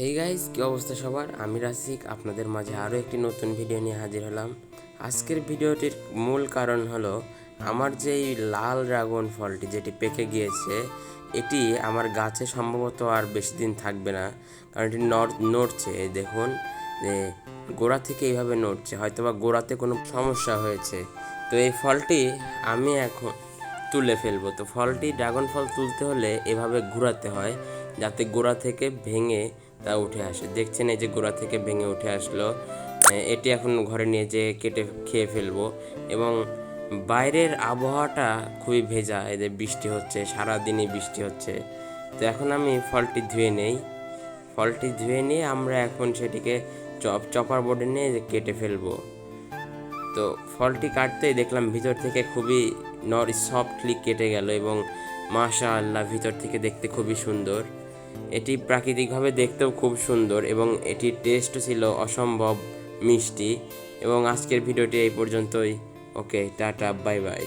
Hey guys, কি অবস্থা সবার? আমি রাসিক আপনাদের মাঝে আরও একটি নতুন ভিডিও নিয়ে হাজির হলাম। আজকের ভিডিওটির মূল কারণ হলো আমার যে এই লাল ড্রাগন ফলটি যেটি পেকে গিয়েছে, এটি আমার গাছে সম্ভবত আর বেশি দিন থাকবে না, কারণ এটি নড়ছে। এই দেখুন যে গোড়া থেকে এইভাবে নড়ছে, হয়তোবা গোড়াতে কোনো সমস্যা হয়েছে। তো এই ফলটি আমি এখন তুলে ফেলবো। তো ফলটি ড্রাগন ফল তুলতে হলে এভাবে ঘোরাতে হয়, যাতে গোড়া থেকে ভেঙে তা উঠে আসে। দেখছেন, এই যে গোড়া থেকে ভেঙে উঠে আসলো। এটি এখন ঘরে নিয়ে যেয়ে কেটে খেয়ে ফেলবো। এবং বাইরের আবহাওয়াটা খুবই ভেজা, এই যে বৃষ্টি হচ্ছে, সারাদিনই বৃষ্টি হচ্ছে। তো এখন আমি ফলটি ধুয়ে নেই। ফলটি ধুয়ে নিয়ে আমরা এখন সেটিকে চপার বোর্ডে নিয়ে কেটে ফেলবো। তো ফলটি কাটতেই দেখলাম ভিতর থেকে খুবই সফটলি কেটে গেল এবং মাশাআল্লাহ ভিতর থেকে দেখতে খুবই সুন্দর। এটি প্রাকৃতিকভাবে দেখতেও খুব সুন্দর এবং এটির টেস্টও ছিল অসম্ভব মিষ্টি। এবং আজকের ভিডিওটি এই পর্যন্তই। ওকে, টাটা, বাই বাই।